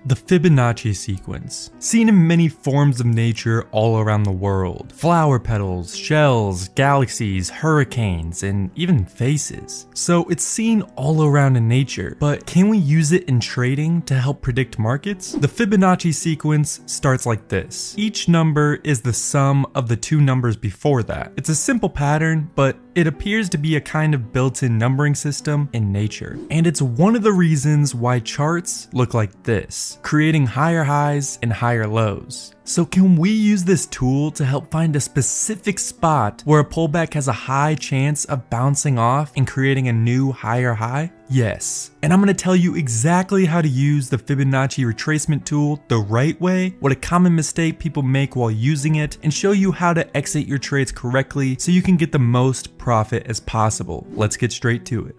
The Fibonacci sequence, seen in many forms of nature all around the world. Flower petals, shells, galaxies, hurricanes, and even faces. So it's seen all around in nature, but can we use it in trading to help predict markets? The Fibonacci sequence starts like this. Each number is the sum of the two numbers before that. It's a simple pattern, but it appears to be a kind of built-in numbering system in nature. And it's one of the reasons why charts look like this, creating higher highs and higher lows. So can we use this tool to help find a specific spot where a pullback has a high chance of bouncing off and creating a new higher high? Yes. And I'm going to tell you exactly how to use the Fibonacci retracement tool the right way, what a common mistake people make while using it, and show you how to exit your trades correctly so you can get the most profit as possible. Let's get straight to it.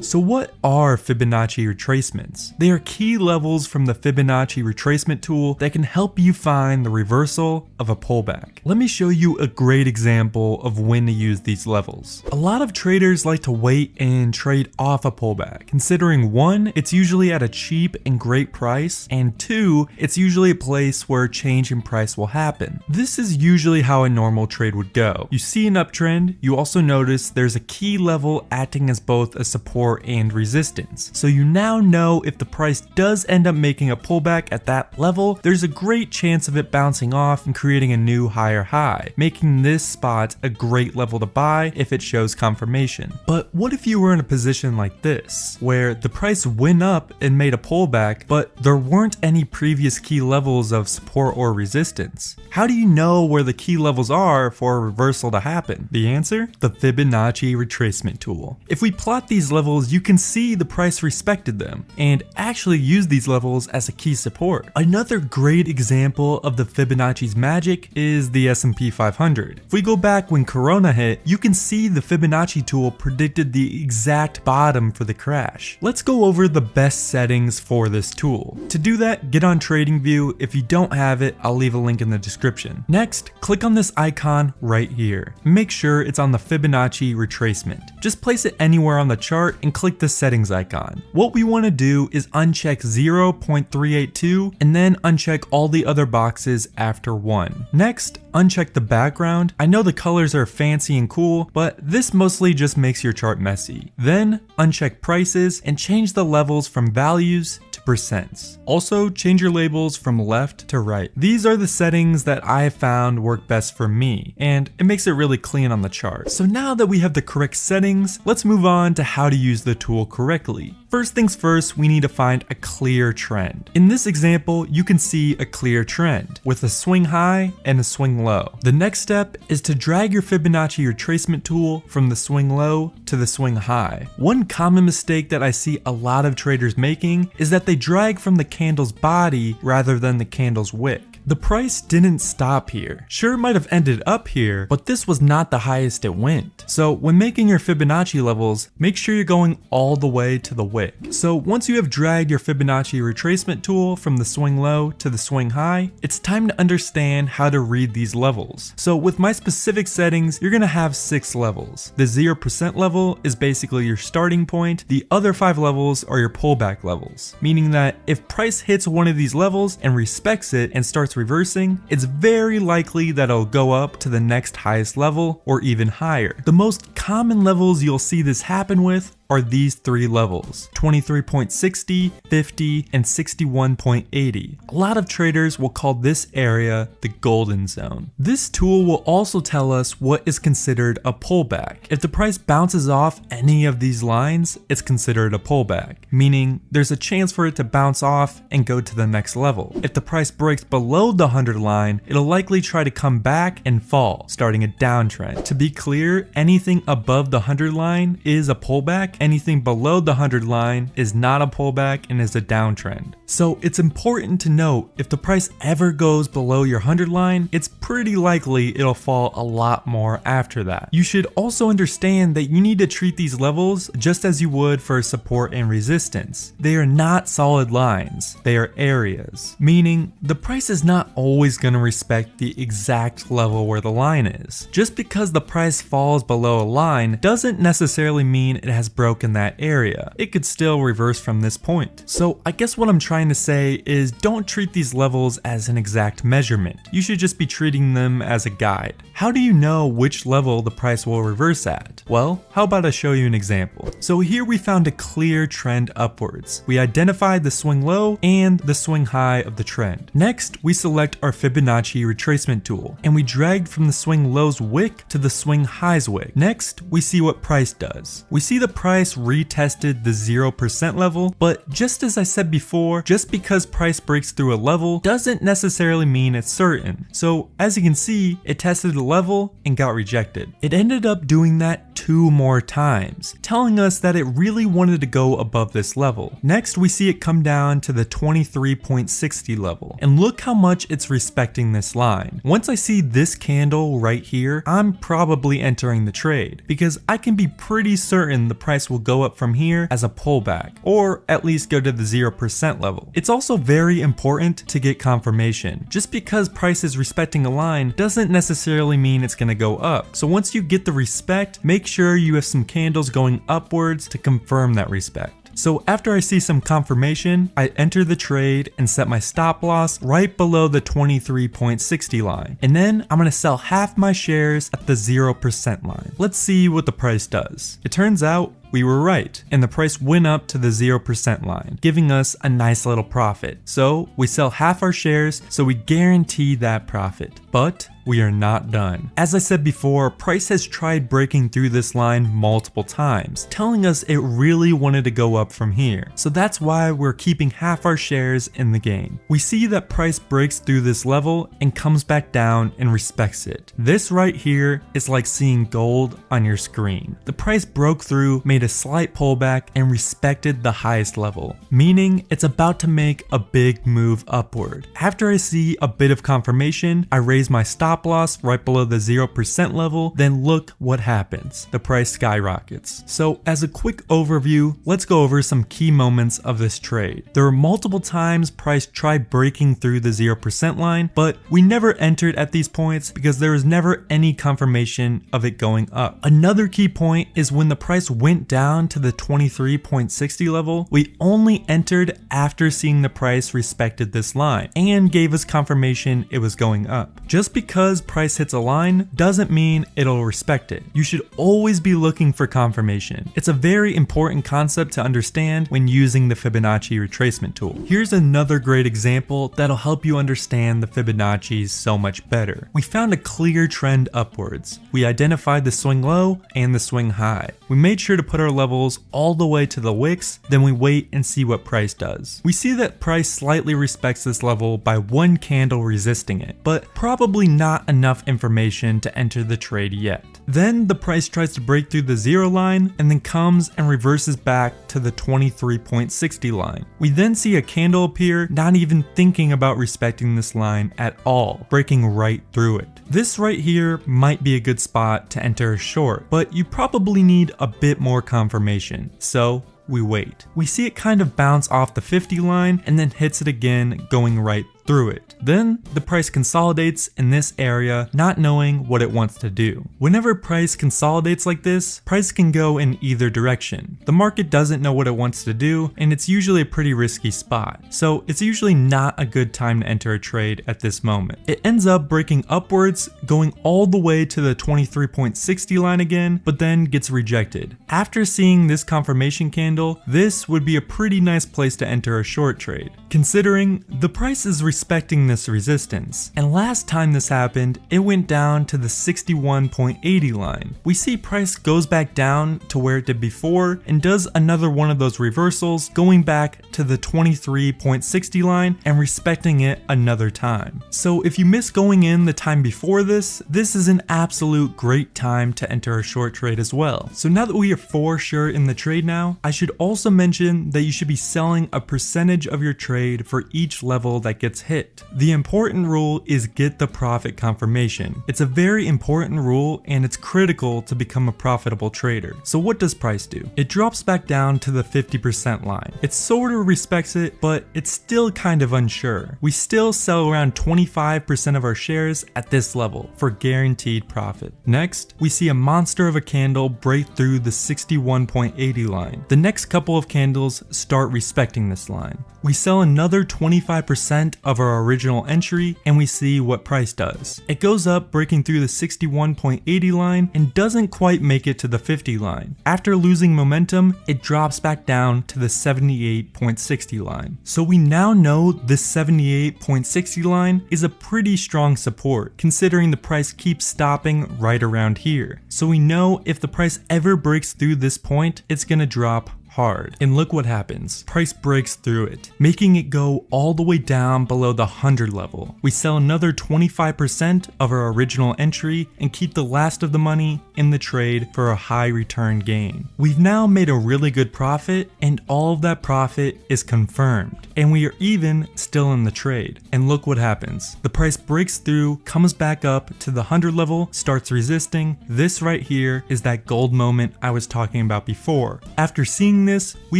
So what are Fibonacci retracements? They are key levels from the Fibonacci retracement tool that can help you find the reversal of a pullback. Let me show you a great example of when to use these levels. A lot of traders like to wait and trade off a pullback, considering 1, it's usually at a cheap and great price, and 2, it's usually a place where a change in price will happen. This is usually how a normal trade would go. You see an uptrend, you also notice there's a key level acting as both a support and resistance. So you now know if the price does end up making a pullback at that level, there's a great chance of it bouncing off and creating a new higher high, making this spot a great level to buy if it shows confirmation. But what if you were in a position like this, where the price went up and made a pullback, but there weren't any previous key levels of support or resistance? How do you know where the key levels are for a reversal to happen? The answer? The Fibonacci retracement tool. If we plot these levels, you can see the price respected them and actually use these levels as a key support. Another great example of the Fibonacci's magic is the S&P 500. If we go back when Corona hit, you can see the Fibonacci tool predicted the exact bottom for the crash. Let's go over the best settings for this tool. To do that, get on TradingView. If you don't have it, I'll leave a link in the description. Next, click on this icon right here. Make sure it's on the Fibonacci retracement. Just place it anywhere on the chart and click the settings icon. What we want to do is uncheck 0.382 and then uncheck all the other boxes after 1. Next, uncheck the background. I know the colors are fancy and cool, but this mostly just makes your chart messy. Then uncheck prices and change the levels from values to percents. Also, change your labels from left to right. These are the settings that I have found work best for me, and it makes it really clean on the chart. So now that we have the correct settings, let's move on to how to use the tool correctly. First things first, we need to find a clear trend. In this example, you can see a clear trend with a swing high and a swing low. The next step is to drag your Fibonacci retracement tool from the swing low to the swing high. One common mistake that I see a lot of traders making is that they drag from the candle's body rather than the candle's wick. The price didn't stop here. Sure, it might have ended up here, but this was not the highest it went. So when making your Fibonacci levels, make sure you're going all the way to the wick. So once you have dragged your Fibonacci retracement tool from the swing low to the swing high, it's time to understand how to read these levels. So with my specific settings, you're gonna have 6 levels. The 0% level is basically your starting point. The other 5 levels are your pullback levels, meaning that if price hits one of these levels and respects it and starts reversing, it's very likely that it'll go up to the next highest level or even higher. The most common levels you'll see this happen with are these 3 levels: 23.60, 50, and 61.80. A lot of traders will call this area the golden zone. This tool will also tell us what is considered a pullback. If the price bounces off any of these lines, it's considered a pullback, meaning there's a chance for it to bounce off and go to the next level. If the price breaks below the 100 line, it'll likely try to come back and fall, starting a downtrend. To be clear, anything above the 100 line is a pullback. Anything below the 100 line is not a pullback and is a downtrend. So it's important to note, if the price ever goes below your 100 line, it's pretty likely it'll fall a lot more after that. You should also understand that you need to treat these levels just as you would for support and resistance. They are not solid lines, they are areas, meaning the price is not always going to respect the exact level where the line is. Just because the price falls below a line doesn't necessarily mean it has broken broke in that area. It could still reverse from this point. So I guess what I'm trying to say is don't treat these levels as an exact measurement. You should just be treating them as a guide. How do you know which level the price will reverse at? Well, how about I show you an example? So here we found a clear trend upwards. We identified the swing low and the swing high of the trend. Next, we select our Fibonacci retracement tool and we dragged from the swing low's wick to the swing high's wick. Next, we see what price does. We see the price retested the 0% level, but just as I said before, just because price breaks through a level doesn't necessarily mean it's certain. So as you can see, it tested the level and got rejected. It ended up doing that 2 more times, telling us that it really wanted to go above this level. Next, we see it come down to the 23.60 level, and look how much it's respecting this line. Once I see this candle right here, I'm probably entering the trade, because I can be pretty certain the price will go up from here as a pullback, or at least go to the 0% level. It's also very important to get confirmation. Just because price is respecting a line doesn't necessarily mean it's going to go up. So once you get the respect, make sure you have some candles going upwards to confirm that respect. So after I see some confirmation, I enter the trade and set my stop loss right below the 23.60 line. And then I'm going to sell half my shares at the 0% line. Let's see what the price does. It turns out we were right, and the price went up to the 0% line, giving us a nice little profit. So we sell half our shares, so we guarantee that profit. But we are not done. As I said before, price has tried breaking through this line multiple times, telling us it really wanted to go up from here. So that's why we're keeping half our shares in the game. We see that price breaks through this level and comes back down and respects it. This right here is like seeing gold on your screen. The price broke through, made a slight pullback, and respected the highest level, meaning it's about to make a big move upward. After I see a bit of confirmation, I raise my stop loss right below the 0% level, then look what happens. The price skyrockets. So as a quick overview, let's go over some key moments of this trade. There were multiple times price tried breaking through the 0% line, but we never entered at these points because there was never any confirmation of it going up. Another key point is when the price went down to the 23.60 level, we only entered after seeing the price respected this line and gave us confirmation it was going up. Just because price hits a line doesn't mean it'll respect it. You should always be looking for confirmation. It's a very important concept to understand when using the Fibonacci retracement tool. Here's another great example that'll help you understand the Fibonacci so much better. We found a clear trend upwards. We identified the swing low and the swing high. We made sure to put our levels all the way to the wicks, then we wait and see what price does. We see that price slightly respects this level by one candle resisting it, but probably not enough information to enter the trade yet. Then the price tries to break through the 0 line and then comes and reverses back to the 23.60 line. We then see a candle appear, not even thinking about respecting this line at all, breaking right through it. This right here might be a good spot to enter a short, but you probably need a bit more confirmation. So we wait. We see it kind of bounce off the 50 line and then hits it again, going right through it. Then the price consolidates in this area, not knowing what it wants to do. Whenever price consolidates like this, price can go in either direction. The market doesn't know what it wants to do, and it's usually a pretty risky spot. So it's usually not a good time to enter a trade at this moment. It ends up breaking upwards, going all the way to the 23.60 line again, but then gets rejected. After seeing this confirmation candle, this would be a pretty nice place to enter a short trade, considering the price is respecting this resistance. And last time this happened, it went down to the 61.80 line. We see price goes back down to where it did before and does another one of those reversals, going back to the 23.60 line and respecting it another time. So if you missed going in the time before this is an absolute great time to enter a short trade as well. So now that we are for sure in the trade now, I should also mention that you should be selling a percentage of your trade for each level that gets hit. The important rule is get the profit confirmation. It's a very important rule and it's critical to become a profitable trader. So what does price do? It drops back down to the 50% line. It sort of respects it, but it's still kind of unsure. We still sell around 25% of our shares at this level for guaranteed profit. Next, we see a monster of a candle break through the 61.80 line. The next couple of candles start respecting this line. We sell another 25% of our original entry and we see what price does. It goes up, breaking through the 61.80 line and doesn't quite make it to the 50 line. After losing momentum, it drops back down to the 78.60 line. So we now know this 78.60 line is a pretty strong support, considering the price keeps stopping right around here. So we know if the price ever breaks through this point, it's gonna drop hard. And look what happens. Price breaks through it, making it go all the way down below the 100 level. We sell another 25% of our original entry and keep the last of the money in the trade for a high return gain. We've now made a really good profit and all of that profit is confirmed. And we are even still in the trade. And look what happens. The price breaks through, comes back up to the 100 level, starts resisting. This right here is that gold moment I was talking about before. After seeing this, we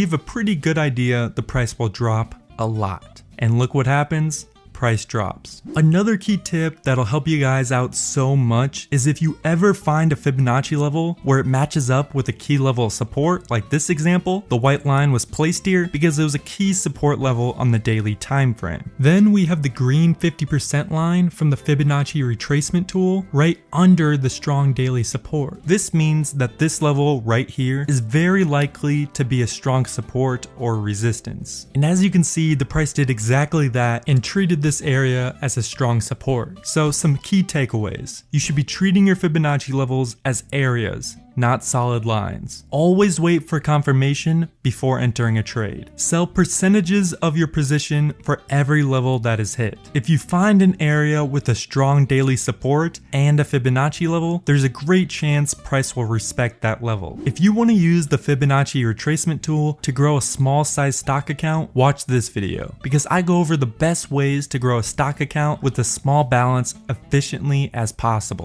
have a pretty good idea the price will drop a lot. And look what happens. Price drops. Another key tip that'll help you guys out so much is if you ever find a Fibonacci level where it matches up with a key level of support, like this example, the white line was placed here because it was a key support level on the daily time frame. Then we have the green 50% line from the Fibonacci retracement tool right under the strong daily support. This means that this level right here is very likely to be a strong support or resistance. And as you can see, the price did exactly that and treated this area as a strong support. So some key takeaways. You should be treating your Fibonacci levels as areas, not solid lines. Always wait for confirmation before entering a trade. Sell percentages of your position for every level that is hit. If you find an area with a strong daily support and a Fibonacci level, there's a great chance price will respect that level. If you want to use the Fibonacci retracement tool to grow a small size stock account, watch this video because I go over the best ways to grow a stock account with a small balance efficiently as possible.